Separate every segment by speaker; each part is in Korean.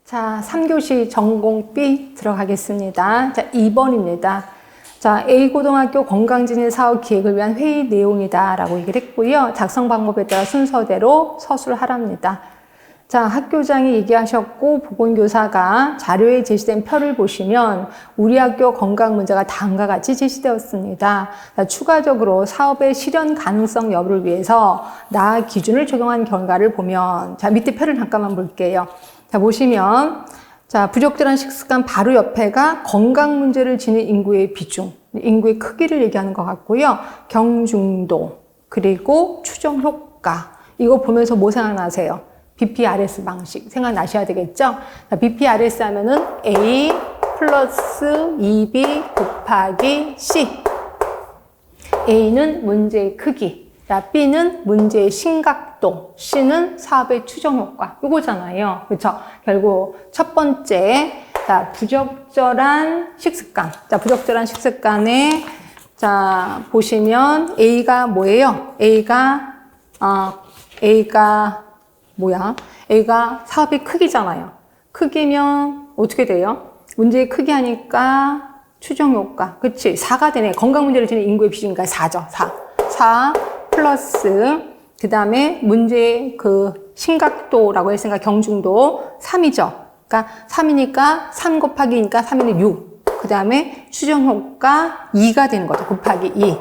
Speaker 1: 자, 3교시 전공 B 들어가겠습니다. 자, 2번입니다. 자, A고등학교 건강진흥 사업 기획을 위한 회의 내용이다 라고 얘기를 했고요. 작성 방법에 따라 순서대로 서술을 하랍니다. 자, 학교장이 얘기하셨고 보건교사가 자료에 제시된 표를 보시면 우리 학교 건강 문제가 다음과 같이 제시되었습니다. 자, 추가적으로 사업의 실현 가능성 여부를 위해서 나 기준을 적용한 결과를 보면, 자, 밑에 표를 잠깐만 볼게요. 자, 보시면, 자, 부적절한 식습관 바로 옆에가 건강 문제를 지닌 인구의 비중, 인구의 크기를 얘기하는 것 같고요. 경중도, 그리고 추정 효과. 이거 보면서 뭐 생각나세요? BPRS 방식 생각나셔야 되겠죠? 자, BPRS 하면은 A 플러스 2B 곱하기 C. A는 문제의 크기. 자, B는 문제의 심각도, C는 사업의 추정 효과. 이거잖아요. 그렇죠? 결국 첫 번째, 자, 부적절한 식습관. 자, 부적절한 식습관에, 자, 보시면 A가 뭐예요? A가 뭐야? A가 사업의 크기잖아요. 크기면 어떻게 돼요? 문제의 크기 하니까 추정 효과. 그치? 4가 되네. 건강 문제를 지닌 인구의 비중이니까 4죠. 4 플러스, 그 다음에 문제의 그 심각도라고 했으니까 경중도 3이죠. 그러니까 3이니까 3 곱하기 2니까 3이는 6. 그 다음에 추정 효과 2가 되는 거죠. 곱하기 2.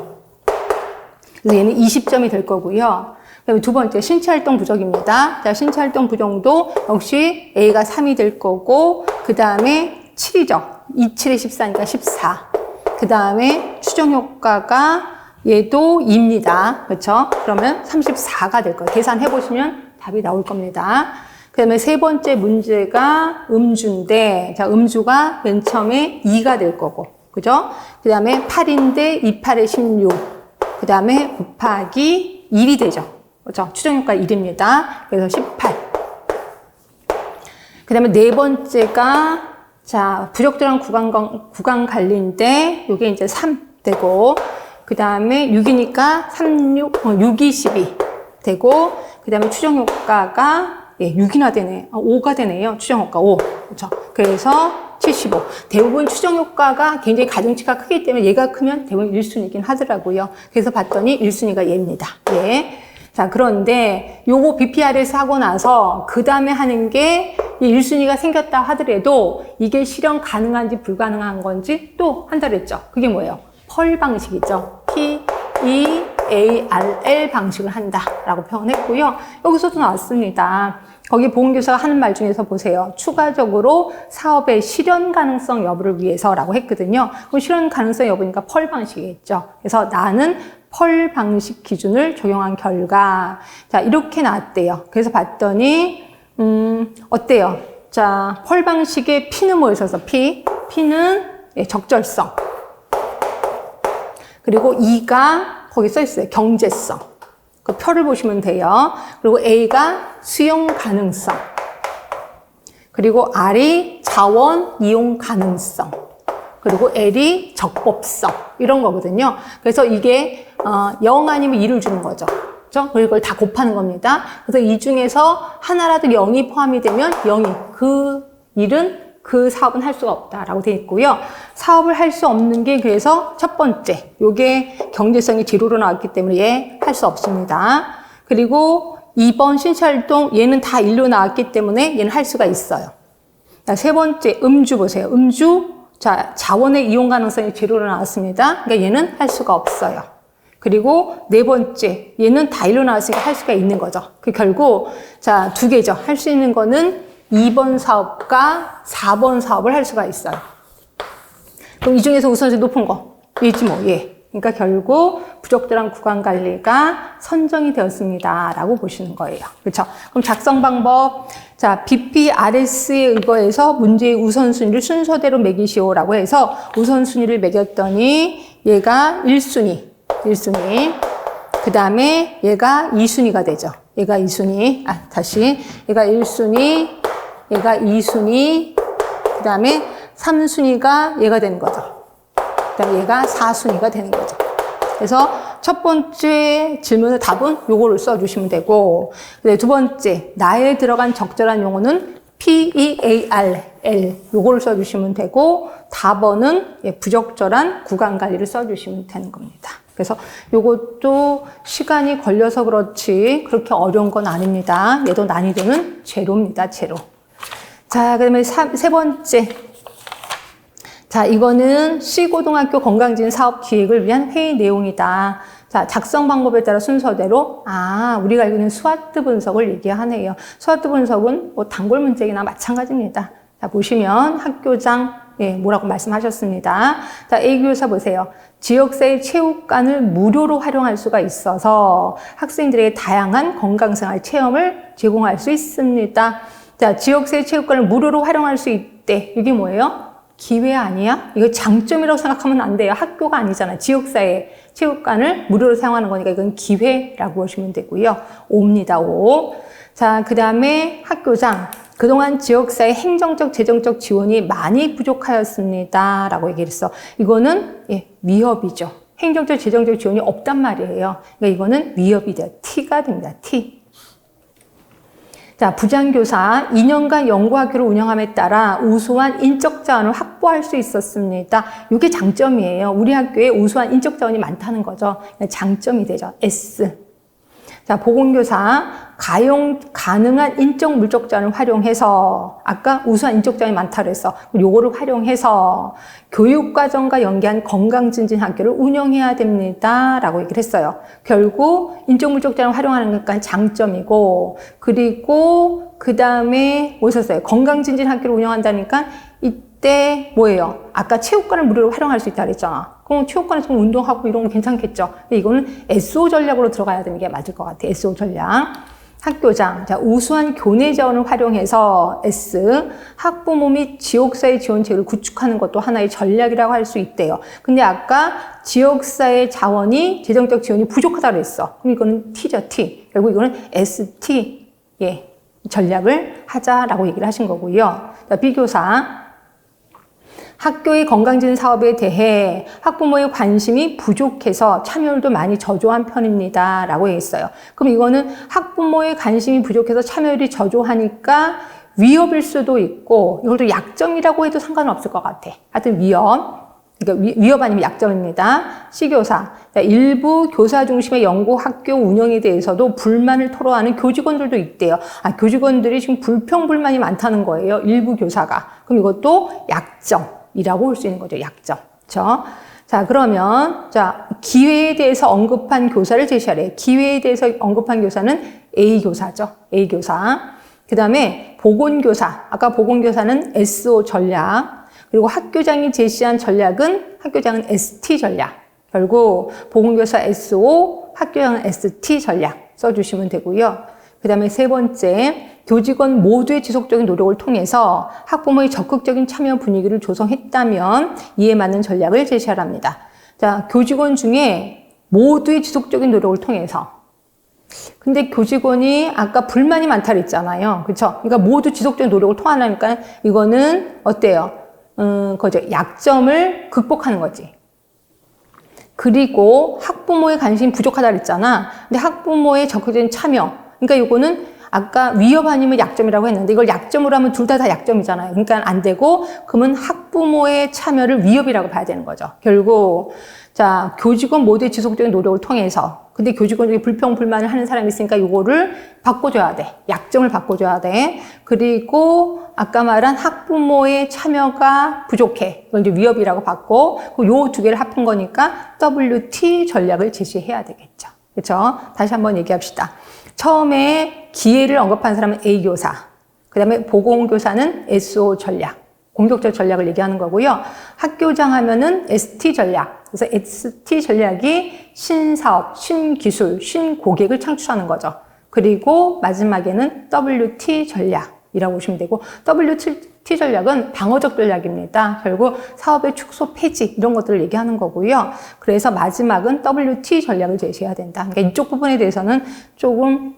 Speaker 1: 그래서 얘는 20점이 될 거고요. 그다음에 두 번째, 신체활동 부족입니다. 자, 신체활동 부족도 역시 A가 3이 될 거고, 그 다음에 7이죠. 2, 7에 14니까 14. 그 다음에 추정 효과가 얘도 2입니다. 그렇죠? 그러면 34가 될 거예요. 계산해보시면 답이 나올 겁니다. 그 다음에 세 번째 문제가 음주인데, 자, 음주가 맨 처음에 2가 될 거고, 그죠? 그 다음에 8인데 2, 8에 16. 그 다음에 곱하기 1이 되죠. 그렇죠? 추정 효과 1입니다. 그래서 18. 그 다음에 네 번째가, 자, 부적절한 구강 관리인데, 요게 이제 3 되고, 그 다음에 6이니까 6이 12 되고, 그 다음에 추정 효과가, 예, 6이나 되네. 5가 되네요. 추정 효과 5. 그렇죠? 그래서 75. 대부분 추정 효과가 굉장히 가중치가 크기 때문에 얘가 크면 대부분 1순위이긴 하더라고요. 그래서 봤더니 1순위가 얘입니다. 예. 자, 그런데 요거 BPRS 하고 나서 그 다음에 하는 게 이 1순위가 생겼다 하더라도 이게 실현 가능한지 불가능한 건지 또 한다 그랬죠. 그게 뭐예요? 펄 방식이죠. PEARL 방식을 한다라고 표현했고요. 여기서도 나왔습니다. 거기 보건교사가 하는 말 중에서 보세요. 추가적으로 사업의 실현 가능성 여부를 위해서라고 했거든요. 그럼 실현 가능성 여부니까 펄 방식이겠죠. 그래서 나는 펄 방식 기준을 적용한 결과, 자, 이렇게 나왔대요. 그래서 봤더니 어때요? 자, 펄 방식의 P는 뭐였어서 P는 예, 적절성. 그리고 E가 거기 써 있어요. 경제성. 그 표를 보시면 돼요. 그리고 A가 수용 가능성. 그리고 R이 자원 이용 가능성. 그리고 L이 적법성. 이런 거거든요. 그래서 이게 0 아니면 2를 주는 거죠. 그렇죠? 그리고 이걸 다 곱하는 겁니다. 그래서 이 중에서 하나라도 0이 포함이 되면 0이 그 일은 그 사업은 할 수가 없다라고 되어 있고요. 사업을 할 수 없는 게 그래서 첫 번째, 요게 경제성이 제로로 나왔기 때문에 얘 할 수 없습니다. 그리고 2번 신체활동 얘는 다 1로 나왔기 때문에 얘는 할 수가 있어요. 자, 세 번째 음주 보세요. 음주, 자, 자원의 이용 가능성이 제로로 나왔습니다. 그러니까 얘는 할 수가 없어요. 그리고 네 번째, 얘는 다 1로 나왔으니까 할 수가 있는 거죠. 그 결국, 자, 두 개죠. 할 수 있는 거는 2번 사업과 4번 사업을 할 수가 있어요. 그럼 이 중에서 우선순위 높은 거, 얘지 뭐, 얘. 그러니까 결국 부적절한 구강 관리가 선정이 되었습니다. 라고 보시는 거예요. 그렇죠? 그럼 작성 방법. 자, BPRS에 의거해서 문제의 우선순위를 순서대로 매기시오. 라고 해서 우선순위를 매겼더니 얘가 1순위. 그 다음에 얘가 2순위가 되죠. 얘가 2순위. 얘가 1순위. 얘가 2순위. 그 다음에 3순위가 얘가 되는 거죠. 그 다음에 얘가 4순위가 되는 거죠. 그래서 첫 번째 질문의 답은 요거를 써주시면 되고, 두 번째, 나에 들어간 적절한 용어는 PEAR, L 요거를 써주시면 되고 답번은 부적절한 구간 관리를 써주시면 되는 겁니다. 그래서 요것도 시간이 걸려서 그렇지 그렇게 어려운 건 아닙니다. 얘도 난이도는 제로입니다. 제로. 자, 그다음에 세 번째. 자, 이거는 C고등학교 건강진 사업 기획을 위한 회의 내용이다. 자, 작성 방법에 따라 순서대로, 우리가 알고 있는 스와트 분석을 얘기하네요. 스와트 분석은 뭐 단골 문제이나 마찬가지입니다. 자, 보시면 학교장, 뭐라고 말씀하셨습니다. 자, A 교사 보세요. 지역사회 체육관을 무료로 활용할 수가 있어서 학생들에게 다양한 건강생활 체험을 제공할 수 있습니다. 자, 지역사회 체육관을 무료로 활용할 수 있대. 이게 뭐예요? 기회 아니야? 이거 장점이라고 생각하면 안 돼요. 학교가 아니잖아. 지역사회 체육관을 무료로 사용하는 거니까 이건 기회라고 보시면 되고요. 5입니다. 5. 자, 그 다음에 학교장. 그동안 지역사회 행정적, 재정적 지원이 많이 부족하였습니다. 라고 얘기를 했어. 이거는 위협이죠. 행정적, 재정적 지원이 없단 말이에요. 그러니까 이거는 위협이 돼요. T가 됩니다. T. 자, 부장교사 2년간 연구학교를 운영함에 따라 우수한 인적 자원을 확보할 수 있었습니다. 이게 장점이에요. 우리 학교에 우수한 인적 자원이 많다는 거죠. 장점이 되죠. S. 자, 보건교사 가용 가능한 인적 물적 자원을 활용해서 아까 우수한 인적 자원이 많다고 했어. 요거를 활용해서 교육과정과 연계한 건강증진 학교를 운영해야 됩니다. 라고 얘기를 했어요. 결국 인적 물적 자원을 활용하는 것까지 장점이고 그리고 그 다음에 뭐 있었어요? 건강증진 학교를 운영한다니까 이때 뭐예요? 아까 체육관을 무료로 활용할 수 있다고 했잖아. 그럼 체육관에서 운동하고 이런 거 괜찮겠죠? 이거는 SO 전략으로 들어가야 되는 게 맞을 것 같아. SO 전략. 학교장. 자, 우수한 교내 자원을 활용해서 S. 학부모 및 지역사회 지원 체계를 구축하는 것도 하나의 전략이라고 할 수 있대요. 근데 아까 지역사회 자원이 재정적 지원이 부족하다고 했어. 그럼 이거는 T죠, T. 결국 이거는 ST. 전략을 하자라고 얘기를 하신 거고요. 자, B교사. 학교의 건강증진 사업에 대해 학부모의 관심이 부족해서 참여율도 많이 저조한 편입니다. 라고 했어요. 그럼 이거는 학부모의 관심이 부족해서 참여율이 저조하니까 위협일 수도 있고 이것도 약점이라고 해도 상관은 없을 것 같아. 하여튼 위협. 그러니까 위협 아니면 약점입니다. C교사. 일부 교사 중심의 연구 학교 운영에 대해서도 불만을 토로하는 교직원들도 있대요. 교직원들이 지금 불평불만이 많다는 거예요. 일부 교사가. 그럼 이것도 약점이라고 볼 수 있는 거죠. 약점. 그렇죠? 자, 그러면 기회에 대해서 언급한 교사를 제시하래. 기회에 대해서 언급한 교사는 A 교사죠. A 교사. 그 다음에 보건교사. 아까 보건교사는 SO 전략. 그리고 학교장이 제시한 전략은 학교장은 ST 전략. 결국 보건교사 SO, 학교장은 ST 전략 써주시면 되고요. 그 다음에 세 번째, 교직원 모두의 지속적인 노력을 통해서 학부모의 적극적인 참여 분위기를 조성했다면 이에 맞는 전략을 제시하랍니다. 자, 교직원 중에 모두의 지속적인 노력을 통해서. 근데 교직원이 아까 불만이 많다고 했잖아요. 그렇죠? 그러니까 모두 지속적인 노력을 통하니까 이거는 어때요? 그죠. 약점을 극복하는 거지. 그리고 학부모의 관심이 부족하다고 했잖아. 근데 학부모의 적극적인 참여. 그러니까 이거는 아까 위협 아니면 약점이라고 했는데 이걸 약점으로 하면 둘 다 약점이잖아요. 그러니까 안 되고 그러면 학부모의 참여를 위협이라고 봐야 되는 거죠. 결국 자, 교직원 모두의 지속적인 노력을 통해서 근데 교직원 중에 불평, 불만을 하는 사람이 있으니까 이거를 바꿔줘야 돼. 약점을 바꿔줘야 돼. 그리고 아까 말한 학부모의 참여가 부족해. 이건 이제 위협이라고 봤고, 요 두 개를 합한 거니까 WT 전략을 제시해야 되겠죠. 그렇죠? 다시 한번 얘기합시다. 처음에 기회를 언급한 사람은 A 교사. 그 다음에 보건교사는 SO 전략. 공격적 전략을 얘기하는 거고요. 학교장 하면은 ST 전략. 그래서 ST 전략이 신사업, 신기술, 신고객을 창출하는 거죠. 그리고 마지막에는 WT 전략이라고 보시면 되고 WT 전략은 방어적 전략입니다. 결국 사업의 축소, 폐지 이런 것들을 얘기하는 거고요. 그래서 마지막은 WT 전략을 제시해야 된다. 그러니까 이쪽 부분에 대해서는 좀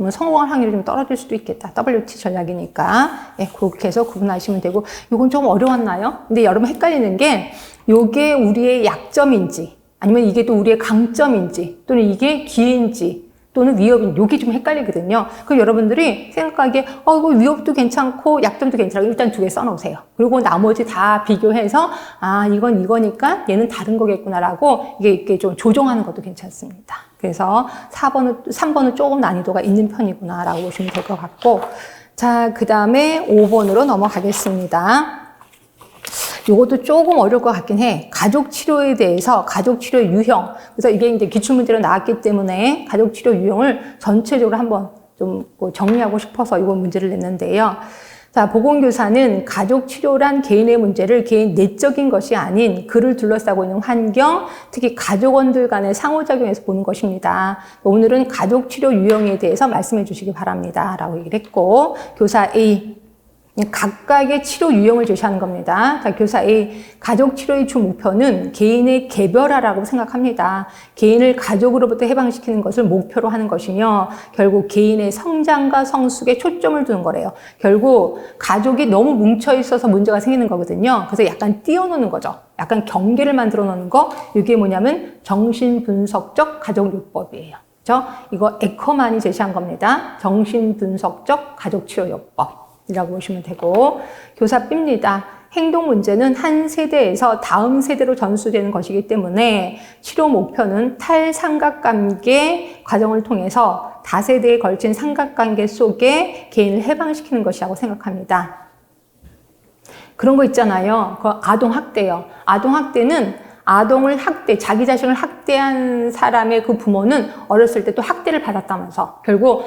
Speaker 1: 성공할 확률이 좀 떨어질 수도 있겠다. WT 전략이니까. 그렇게 해서 구분하시면 되고, 이건 좀 어려웠나요? 근데 여러분 헷갈리는 게, 요게 우리의 약점인지, 아니면 이게 또 우리의 강점인지, 또는 이게 기회인지, 또는 위협인, 요게 좀 헷갈리거든요. 그럼 여러분들이 생각하기에 이거 위협도 괜찮고 약점도 괜찮고 일단 2개 써놓으세요. 그리고 나머지 다 비교해서 이건 이거니까 얘는 다른 거겠구나라고 이게 좀 조정하는 것도 괜찮습니다. 그래서 3번은 조금 난이도가 있는 편이구나라고 보시면 될 것 같고, 자, 그 다음에 5번으로 넘어가겠습니다. 요것도 조금 어려울 것 같긴 해. 가족 치료에 대해서 가족 치료 유형. 그래서 이게 이제 기출문제로 나왔기 때문에 가족 치료 유형을 전체적으로 한번 좀 정리하고 싶어서 이번 문제를 냈는데요. 자, 보건교사는 가족 치료란 개인의 문제를 개인 내적인 것이 아닌 그를 둘러싸고 있는 환경, 특히 가족원들 간의 상호작용에서 보는 것입니다. 오늘은 가족 치료 유형에 대해서 말씀해 주시기 바랍니다. 라고 얘기를 했고, 교사 A. 각각의 치료 유형을 제시하는 겁니다. 자, 교사 A, 가족 치료의 주 목표는 개인의 개별화라고 생각합니다. 개인을 가족으로부터 해방시키는 것을 목표로 하는 것이며 결국 개인의 성장과 성숙에 초점을 두는 거래요. 결국 가족이 너무 뭉쳐 있어서 문제가 생기는 거거든요. 그래서 약간 띄워놓는 거죠. 약간 경계를 만들어 놓는 거. 이게 뭐냐면 정신분석적 가족요법이에요. 그렇죠? 이거 에커만이 제시한 겁니다. 정신분석적 가족치료요법. 이라고 보시면 되고, 교사 B입니다. 행동 문제는 한 세대에서 다음 세대로 전수되는 것이기 때문에 치료 목표는 탈삼각관계 과정을 통해서 다세대에 걸친 삼각관계 속에 개인을 해방시키는 것이라고 생각합니다. 그런 거 있잖아요. 그 아동학대요. 아동학대는 아동을 자기 자신을 학대한 사람의 그 부모는 어렸을 때 또 학대를 받았다면서 결국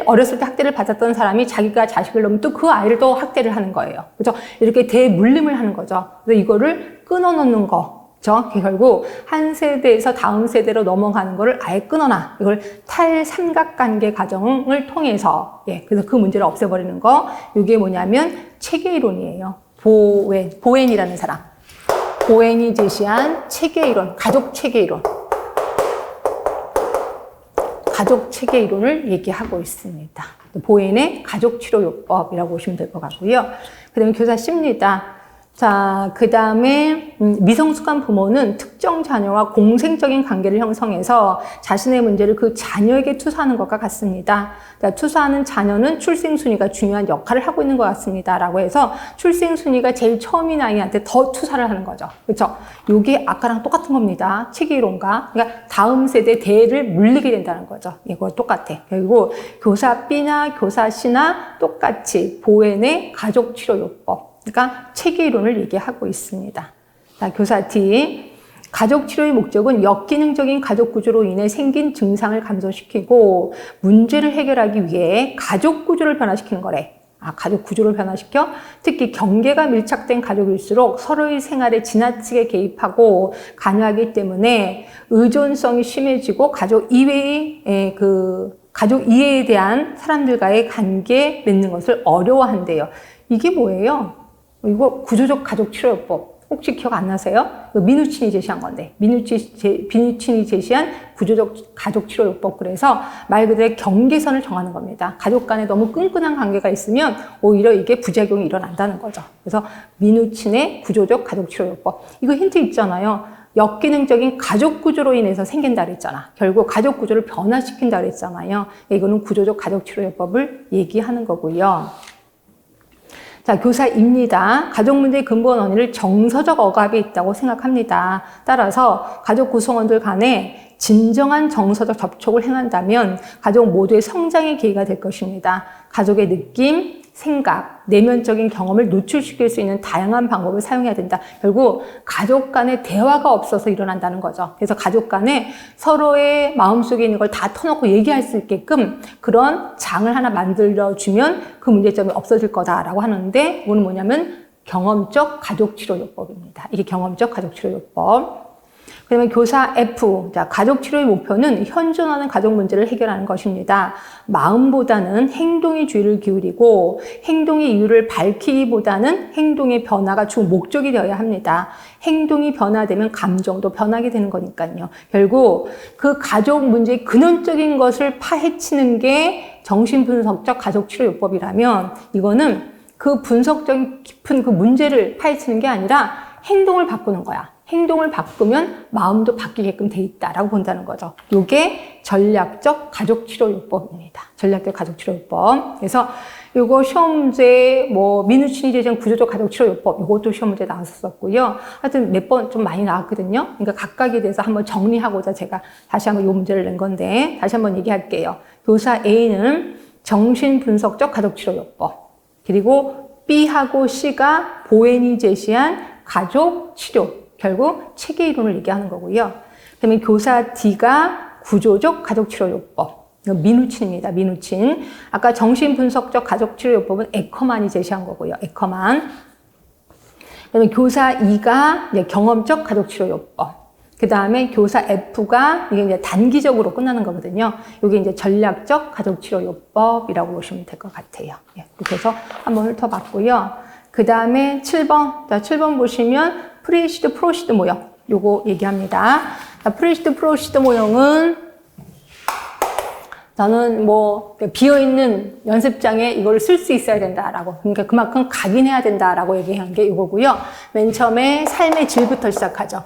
Speaker 1: 어렸을 때 학대를 받았던 사람이 자기가 자식을 낳으면 또 그 아이를 또 학대를 하는 거예요. 그죠? 이렇게 대물림을 하는 거죠. 그래서 이거를 끊어놓는 거. 그죠? 결국 한 세대에서 다음 세대로 넘어가는 거를 아예 끊어놔. 이걸 탈삼각관계 과정을 통해서, 그래서 그 문제를 없애버리는 거. 이게 뭐냐면 체계이론이에요. 보웬이라는 사람. 보웬이 제시한 체계이론, 가족 체계이론. 가족 체계이론을 얘기하고 있습니다. 보웬의 가족치료요법이라고 보시면 될 것 같고요. 그 다음에 교사 C입니다. 자, 그 다음에 미성숙한 부모는 특정 자녀와 공생적인 관계를 형성해서 자신의 문제를 그 자녀에게 투사하는 것과 같습니다. 자, 투사하는 자녀는 출생순위가 중요한 역할을 하고 있는 것 같습니다. 라고 해서 출생순위가 제일 처음인 아이한테 더 투사를 하는 거죠. 그렇죠? 이게 아까랑 똑같은 겁니다. 체계이론과. 그러니까 다음 세대 대를 물리게 된다는 거죠. 이거 똑같아. 그리고 교사 B나 교사 C나 똑같이 보웬의 가족치료요법. 그러니까 체계이론을 얘기하고 있습니다. 자, 교사 D. 가족 치료의 목적은 역기능적인 가족 구조로 인해 생긴 증상을 감소시키고 문제를 해결하기 위해 가족 구조를 변화시키는 거래. 가족 구조를 변화시켜 특히 경계가 밀착된 가족일수록 서로의 생활에 지나치게 개입하고 관여하기 때문에 의존성이 심해지고 가족 이외에 가족 이해에 대한 사람들과의 관계 맺는 것을 어려워한대요. 이게 뭐예요? 이거 구조적 가족치료요법 혹시 기억 안 나세요? 미누친이 제시한 건데 미누친이 제시한 구조적 가족치료요법. 그래서 말 그대로 경계선을 정하는 겁니다. 가족 간에 너무 끈끈한 관계가 있으면 오히려 이게 부작용이 일어난다는 거죠. 그래서 미누친의 구조적 가족치료요법. 이거 힌트 있잖아요. 역기능적인 가족 구조로 인해서 생긴다 그랬잖아. 결국 가족 구조를 변화시킨다 그랬잖아요. 이거는 구조적 가족치료요법을 얘기하는 거고요. 자, 교사입니다. 가족 문제의 근본 원인을 정서적 억압이 있다고 생각합니다. 따라서 가족 구성원들 간에 진정한 정서적 접촉을 행한다면 가족 모두의 성장의 계기가 될 것입니다. 가족의 느낌, 생각, 내면적인 경험을 노출시킬 수 있는 다양한 방법을 사용해야 된다. 결국 가족 간의 대화가 없어서 일어난다는 거죠. 그래서 가족 간에 서로의 마음속에 있는 걸 다 터놓고 얘기할 수 있게끔 그런 장을 하나 만들어주면 그 문제점이 없어질 거다라고 하는데, 이거는 뭐냐면 경험적 가족치료요법입니다. 이게 경험적 가족치료요법. 그다음에 교사 F. 자, 가족치료의 목표는 현존하는 가족 문제를 해결하는 것입니다. 마음보다는 행동의 주의를 기울이고 행동의 이유를 밝히기보다는 행동의 변화가 주 목적이 되어야 합니다. 행동이 변화되면 감정도 변하게 되는 거니까요. 결국 그 가족 문제의 근원적인 것을 파헤치는 게 정신분석적 가족치료요법이라면, 이거는 그 분석적인 깊은 그 문제를 파헤치는 게 아니라 행동을 바꾸는 거야. 행동을 바꾸면 마음도 바뀌게끔 돼 있다라고 본다는 거죠. 이게 전략적 가족치료요법입니다. 전략적 가족치료요법. 그래서 요거 시험 문제 민우친이 제정 구조적 가족치료요법 요것도 시험 문제 나왔었고요. 하여튼 몇 번 좀 많이 나왔거든요. 그러니까 각각에 대해서 한번 정리하고자 제가 다시 한번 요 문제를 낸 건데 다시 한번 얘기할게요. 교사 A는 정신분석적 가족치료요법, 그리고 B하고 C가 보앤이 제시한 가족치료, 결국 체계 이론을 얘기하는 거고요. 그다음에 교사 D가 구조적 가족치료요법, 민우친입니다. 민우친. 아까 정신분석적 가족치료요법은 에커만이 제시한 거고요. 에커만. 그다음에 교사 E가 이제 경험적 가족치료요법. 그 다음에 교사 F가 이게 이제 단기적으로 끝나는 거거든요. 이게 이제 전략적 가족치료요법이라고 보시면 될 것 같아요. 예, 그렇게 해서 한번 훑어봤고요. 그 다음에 7번. 자, 7번 보시면 프리시드 프로시드 모형. 요거 얘기합니다. 자, 프리시드 프로시드 모형은 저는 비어있는 연습장에 이걸 쓸 수 있어야 된다라고. 그러니까 그만큼 각인해야 된다라고 얘기한 게 이거고요. 맨 처음에 삶의 질부터 시작하죠.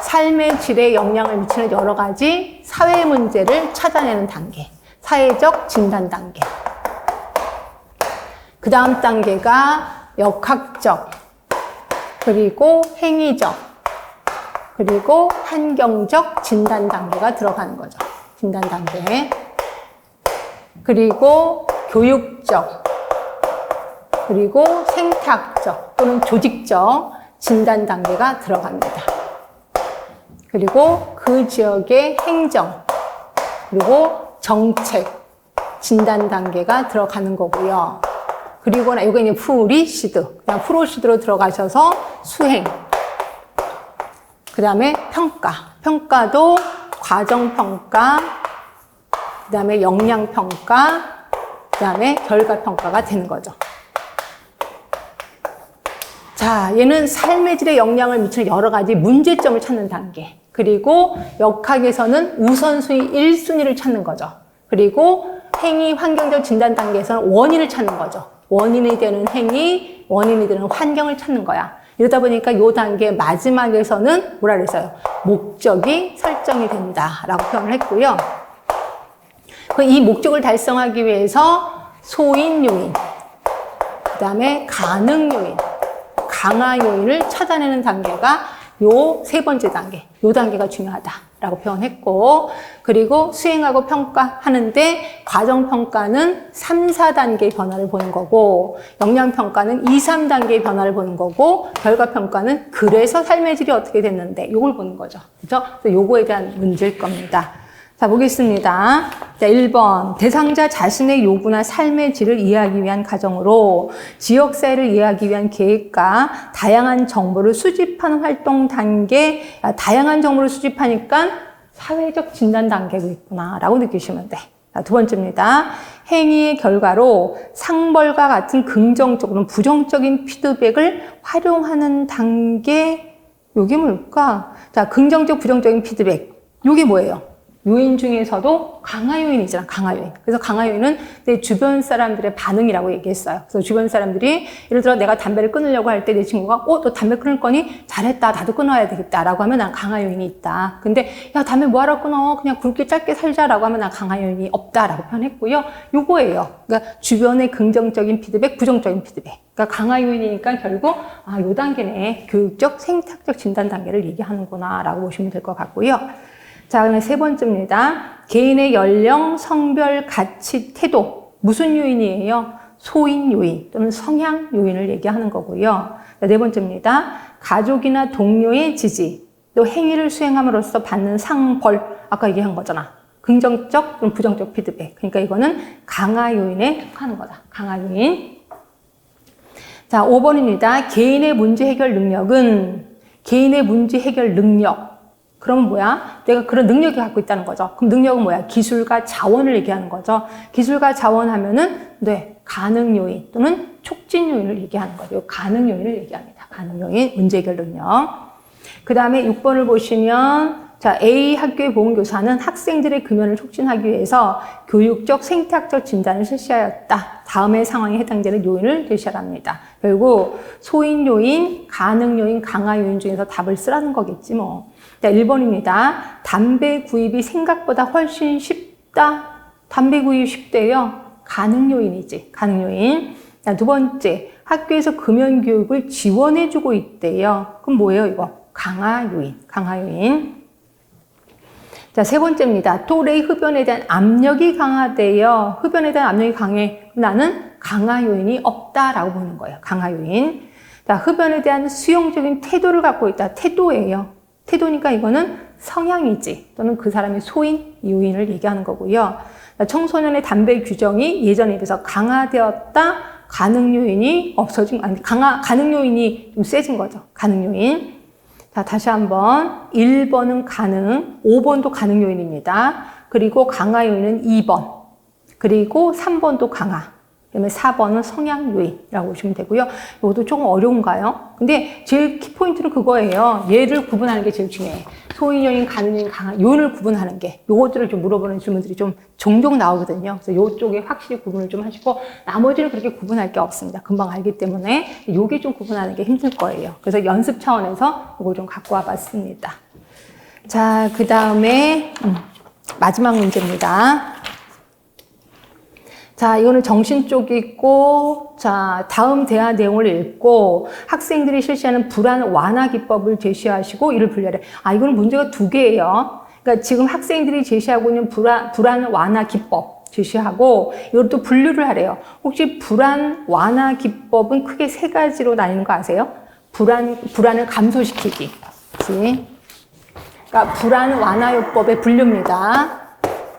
Speaker 1: 삶의 질에 영향을 미치는 여러 가지 사회 문제를 찾아내는 단계. 사회적 진단 단계. 그 다음 단계가 역학적, 그리고 행위적, 그리고 환경적 진단 단계가 들어가는 거죠. 진단 단계. 그리고 교육적, 그리고 생태학적 또는 조직적 진단 단계가 들어갑니다. 그리고 그 지역의 행정, 그리고 정책 진단 단계가 들어가는 거고요. 그리고 이거 이제 프리시드, 그냥 프로시드로 들어가셔서 수행. 그 다음에 평가. 평가도 과정평가, 그 다음에 역량평가, 그 다음에 결과평가가 되는 거죠. 자, 얘는 삶의 질에 영향을 미치는 여러 가지 문제점을 찾는 단계. 그리고 역학에서는 우선순위 1순위를 찾는 거죠. 그리고 행위 환경적 진단 단계에서는 원인을 찾는 거죠. 원인이 되는 행위, 원인이 되는 환경을 찾는 거야. 이러다 보니까 이 단계 마지막에서는 뭐라 그랬어요? 목적이 설정이 된다라고 표현을 했고요. 이 목적을 달성하기 위해서 소인 요인, 그 다음에 가능 요인, 강화 요인을 찾아내는 단계가 요 세 번째 단계, 요 단계가 중요하다라고 표현했고, 그리고 수행하고 평가하는데 과정평가는 3, 4단계의 변화를 보는 거고, 역량평가는 2, 3단계의 변화를 보는 거고, 결과평가는 그래서 삶의 질이 어떻게 됐는데 요걸 보는 거죠. 그렇죠? 그래서 요거에 대한 문제일 겁니다. 자, 보겠습니다. 자, 1번. 대상자 자신의 요구나 삶의 질을 이해하기 위한 과정으로 지역사회를 이해하기 위한 계획과 다양한 정보를 수집하는 활동 단계, 다양한 정보를 수집하니까 사회적 진단 단계가 있구나 라고 느끼시면 돼. 자, 두 번째입니다. 행위의 결과로 상벌과 같은 긍정적 또는 부정적인 피드백을 활용하는 단계, 요게 뭘까? 자, 긍정적, 부정적인 피드백. 요게 뭐예요? 요인 중에서도 강화 요인이잖아, 강화 요인. 그래서 강화 요인은 내 주변 사람들의 반응이라고 얘기했어요. 그래서 주변 사람들이 예를 들어 내가 담배를 끊으려고 할 때 내 친구가 너 담배 끊을 거니? 잘했다. 나도 끊어야 되겠다. 라고 하면 난 강화 요인이 있다. 근데 야, 담배 뭐하러 끊어? 그냥 굵게 짧게 살자라고 하면 난 강화 요인이 없다라고 표현했고요. 요거예요. 그러니까 주변의 긍정적인 피드백, 부정적인 피드백. 그러니까 강화 요인이니까 결국 요 단계네. 교육적, 생태학적 진단 단계를 얘기하는구나 라고 보시면 될 것 같고요. 자, 그러면 세 번째입니다. 개인의 연령, 성별, 가치, 태도. 무슨 요인이에요? 소인 요인 또는 성향 요인을 얘기하는 거고요. 자, 네 번째입니다. 가족이나 동료의 지지, 또 행위를 수행함으로써 받는 상, 벌. 아까 얘기한 거잖아. 긍정적 또는 부정적 피드백. 그러니까 이거는 강화 요인에 속하는 거다. 강화 요인. 자, 5번입니다. 개인의 문제 해결 능력은 개인의 문제 해결 능력. 그러면 뭐야? 내가 그런 능력이 갖고 있다는 거죠. 그럼 능력은 뭐야? 기술과 자원을 얘기하는 거죠. 기술과 자원 하면은, 가능 요인 또는 촉진 요인을 얘기하는 거죠. 가능 요인을 얘기합니다. 가능 요인, 문제 해결 능력. 그 다음에 6번을 보시면, 자, A 학교의 보건교사는 학생들의 금연을 촉진하기 위해서 교육적, 생태학적 진단을 실시하였다. 다음의 상황에 해당되는 요인을 제시하랍니다. 결국 소인 요인, 가능 요인, 강화 요인 중에서 답을 쓰라는 거겠지 뭐. 자, 1번입니다. 담배 구입이 생각보다 훨씬 쉽다. 담배 구입이 쉽대요. 가능 요인이지. 가능 요인. 자, 두 번째. 학교에서 금연 교육을 지원해주고 있대요. 그럼 뭐예요, 이거? 강화 요인. 강화 요인. 자, 세 번째입니다. 또래의 흡연에 대한 압력이 강하대요. 흡연에 대한 압력이 강해. 나는 강화 요인이 없다라고 보는 거예요. 강화 요인. 자, 흡연에 대한 수용적인 태도를 갖고 있다. 태도예요. 태도니까 이거는 성향이지. 또는 그 사람의 소인, 요인을 얘기하는 거고요. 자, 청소년의 담배 규정이 예전에 비해서 강화되었다. 가능 요인이 없어진, 아니, 가능 요인이 좀 세진 거죠. 가능 요인. 자, 다시 한번 1번은 가능, 5번도 가능 요인입니다. 그리고 강화 요인은 2번, 그리고 3번도 강화, 그다음에 4번은 성향 요인이라고 보시면 되고요. 이것도 조금 어려운가요? 근데 제일 키포인트는 그거예요. 얘를 구분하는 게 제일 중요해요. 소인 요인, 가능 요인, 강화 요인을 구분하는 게, 요것들을 좀 물어보는 질문들이 좀 종종 나오거든요. 그래서 요쪽에 확실히 구분을 좀 하시고 나머지는 그렇게 구분할 게 없습니다. 금방 알기 때문에 요게 좀 구분하는 게 힘들 거예요. 그래서 연습 차원에서 이걸 좀 갖고 와봤습니다. 자, 그 다음에 마지막 문제입니다. 자, 이거는 정신 쪽이 있고, 자, 다음 대화 내용을 읽고 학생들이 실시하는 불안 완화 기법을 제시하시고 이를 분류하래. 아, 이거는 문제가 두 개예요. 그러니까 지금 학생들이 제시하고 있는 불안 완화 기법 제시하고 이것도 분류를 하래요. 혹시 불안 완화 기법은 크게 세 가지로 나뉘는 거 아세요? 불안을 감소시키기. 그치? 그러니까 불안 완화요법의 분류입니다.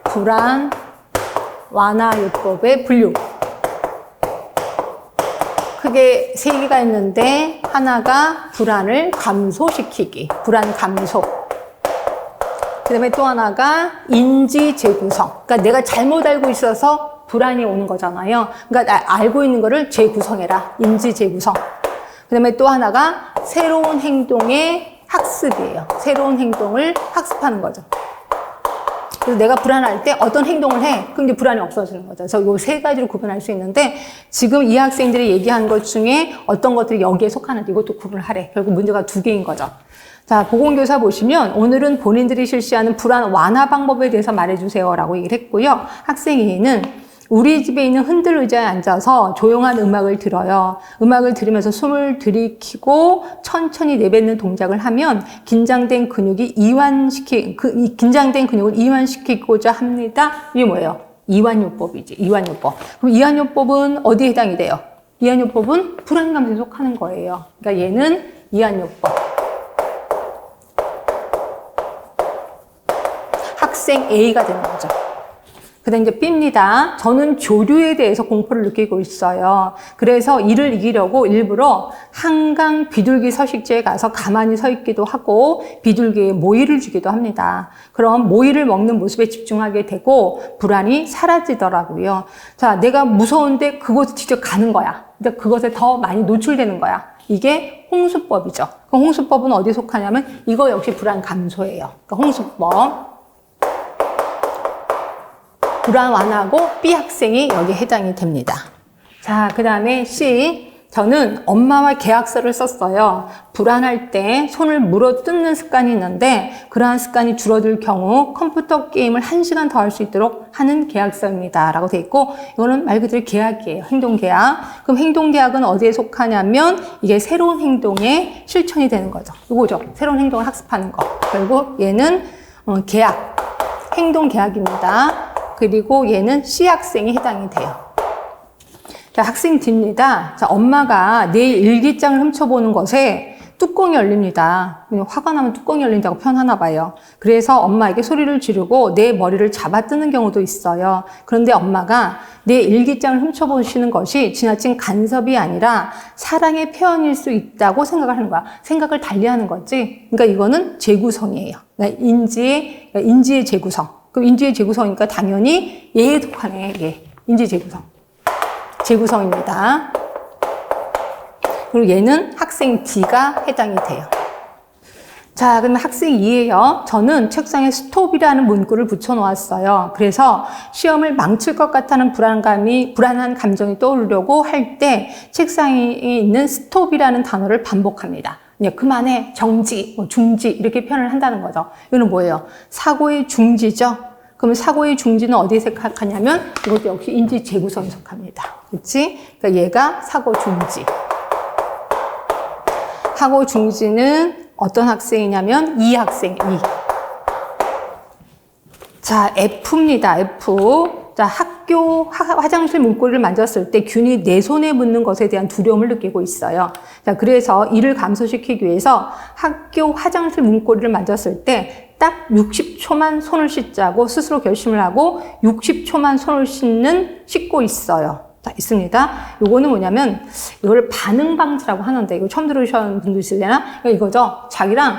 Speaker 1: 불안 완화요법의 분류. 크게 세 개가 있는데 하나가 불안을 감소시키기. 불안 감소. 그 다음에 또 하나가 인지 재구성. 그러니까 내가 잘못 알고 있어서 불안이 오는 거잖아요. 그러니까 알고 있는 거를 재구성해라. 인지 재구성. 그 다음에 또 하나가 새로운 행동의 학습이에요. 새로운 행동을 학습하는 거죠. 그래서 내가 불안할 때 어떤 행동을 해. 그럼 이제 불안이 없어지는 거죠. 그래서 이 세 가지로 구분할 수 있는데 지금 이 학생들이 얘기한 것 중에 어떤 것들이 여기에 속하는지 이것도 구분을 하래. 결국 문제가 두 개인 거죠. 자, 보건교사 보시면 오늘은 본인들이 실시하는 불안 완화 방법에 대해서 말해주세요 라고 얘기를 했고요. 학생 A는 우리 집에 있는 흔들 의자에 앉아서 조용한 음악을 들어요. 음악을 들으면서 숨을 들이키고 천천히 내뱉는 동작을 하면 긴장된 근육을 이완시키고자 합니다. 이게 뭐예요? 이완요법이지. 이완요법. 그럼 이완요법은 어디에 해당이 돼요? 이완요법은 불안 감소에 속하는 거예요. 그러니까 얘는 이완요법. 학생 A가 되는 거죠. 그 다음 이제 B입니다. 저는 조류에 대해서 공포를 느끼고 있어요. 그래서 이를 이기려고 일부러 한강 비둘기 서식지에 가서 가만히 서 있기도 하고 비둘기에 모이를 주기도 합니다. 그럼 모이를 먹는 모습에 집중하게 되고 불안이 사라지더라고요. 자, 내가 무서운데 그곳에 직접 가는 거야. 근데 그것에 더 많이 노출되는 거야. 이게 홍수법이죠. 그 홍수법은 어디에 속하냐면 이거 역시 불안 감소예요. 그러니까 홍수법. 불안 완화하고 B 학생이 여기에 해당이 됩니다. 자, 그 다음에 C. 저는 엄마와 계약서를 썼어요. 불안할 때 손을 물어 뜯는 습관이 있는데 그러한 습관이 줄어들 경우 컴퓨터 게임을 1시간 더 할 수 있도록 하는 계약서입니다. 라고 돼 있고 이거는 말 그대로 계약이에요. 행동계약. 그럼 행동계약은 어디에 속하냐면 이게 새로운 행동의 실천이 되는 거죠. 이거죠. 새로운 행동을 학습하는 거. 결국 얘는 계약, 행동계약입니다. 그리고 얘는 C 학생이 해당이 돼요. 자, 학생 D입니다. 자, 엄마가 내일 일기장을 훔쳐보는 것에 뚜껑이 열립니다. 화가 나면 뚜껑이 열린다고 표현하나 봐요. 그래서 엄마에게 소리를 지르고 내 머리를 잡아뜯는 경우도 있어요. 그런데 엄마가 내 일기장을 훔쳐보시는 것이 지나친 간섭이 아니라 사랑의 표현일 수 있다고 생각을 하는 거야. 생각을 달리하는 거지. 그러니까 이거는 재구성이에요. 그러니까 인지의 재구성. 그럼 인지의 재구성이니까 당연히 얘에 속하네. 얘. 인지 재구성. 재구성입니다. 그리고 얘는 학생 D가 해당이 돼요. 자, 그러면 학생 2예요. 저는 책상에 스톱이라는 문구를 붙여놓았어요. 그래서 시험을 망칠 것 같다는 불안한 감정이 떠오르려고 할 때 책상에 있는 스톱이라는 단어를 반복합니다. 그만해, 정지, 중지 이렇게 표현을 한다는 거죠. 이거는 뭐예요? 사고의 중지죠. 그러면 사고의 중지는 어디에 속하냐면 이것도 역시 인지 재구성에 속합니다. 그렇지? 그러니까 얘가 사고 중지. 사고 중지는 어떤 학생이냐면 이 학생, 이. 자, F입니다. F. 자, 학교 화장실 문고리를 만졌을 때 균이 내 손에 묻는 것에 대한 두려움을 느끼고 있어요. 자, 그래서 이를 감소시키기 위해서 학교 화장실 문고리를 만졌을 때 딱 60초만 손을 씻자고 스스로 결심을 하고 60초만 손을 씻고 있어요. 자, 있습니다. 요거는 뭐냐면 이걸 반응 방지라고 하는데 이거 처음 들으신 분도 있으려나? 이거죠. 자기랑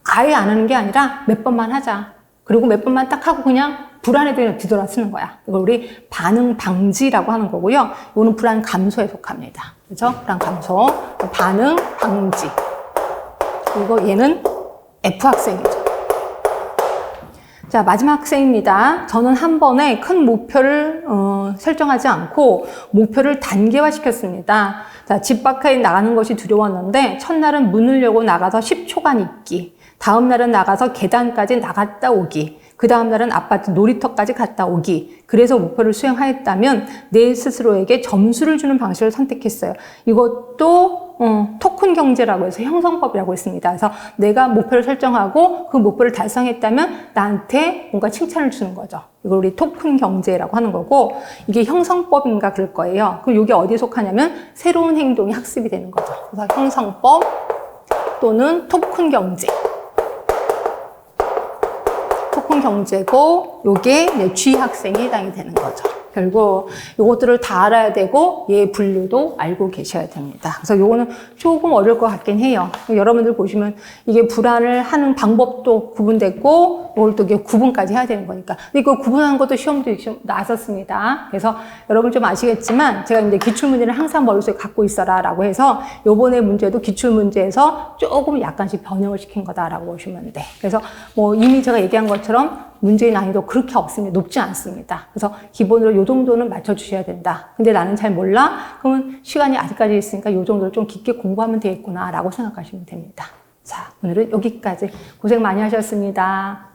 Speaker 1: 아예 안 하는 게 아니라 몇 번만 하자. 그리고 몇 번만 딱 하고 그냥 불안해도 그냥 뒤돌아 쓰는 거야. 이걸 우리 반응 방지라고 하는 거고요. 이거는 불안 감소에 속합니다. 그렇죠? 불안 감소, 반응 방지. 그리고 얘는 F 학생이죠. 자, 마지막 학생입니다. 저는 한 번에 큰 목표를 설정하지 않고 목표를 단계화시켰습니다. 자, 집 밖에 나가는 것이 두려웠는데 첫날은 문을 열고 나가서 10초간 있기. 다음 날은 나가서 계단까지 나갔다 오기. 그 다음 날은 아파트 놀이터까지 갔다 오기. 그래서 목표를 수행하였다면 내 스스로에게 점수를 주는 방식을 선택했어요. 이것도 토큰 경제라고 해서 형성법이라고 있습니다. 그래서 내가 목표를 설정하고 그 목표를 달성했다면 나한테 뭔가 칭찬을 주는 거죠. 이걸 우리 토큰 경제라고 하는 거고 이게 형성법인가 그럴 거예요. 그럼 이게 어디에 속하냐면 새로운 행동이 학습이 되는 거죠. 그래서 형성법 또는 토큰 경제. 토큰 경제고 요게 G 학생에 해당이 되는 거죠. 결국 요것들을 다 알아야 되고 얘 분류도 알고 계셔야 됩니다. 그래서 요거는 조금 어려울 것 같긴 해요. 여러분들 보시면 이게 불안을 하는 방법도 구분됐고 이걸 또 이게 구분까지 해야 되는 거니까. 근데 이거 구분하는 것도 시험도 나왔었습니다. 그래서 여러분 좀 아시겠지만 제가 이제 기출문제를 항상 머릿속에 갖고 있어라 라고 해서 요번에 문제도 기출문제에서 조금 약간씩 변형을 시킨 거다라고 보시면 돼. 그래서 뭐 이미 제가 얘기한 것처럼 문제의 난이도 그렇게 없습니다. 높지 않습니다. 그래서 기본으로 요 정도는 맞춰주셔야 된다. 근데 나는 잘 몰라? 그러면 시간이 아직까지 있으니까 요 정도를 좀 깊게 공부하면 되겠구나 라고 생각하시면 됩니다. 자, 오늘은 여기까지 고생 많이 하셨습니다.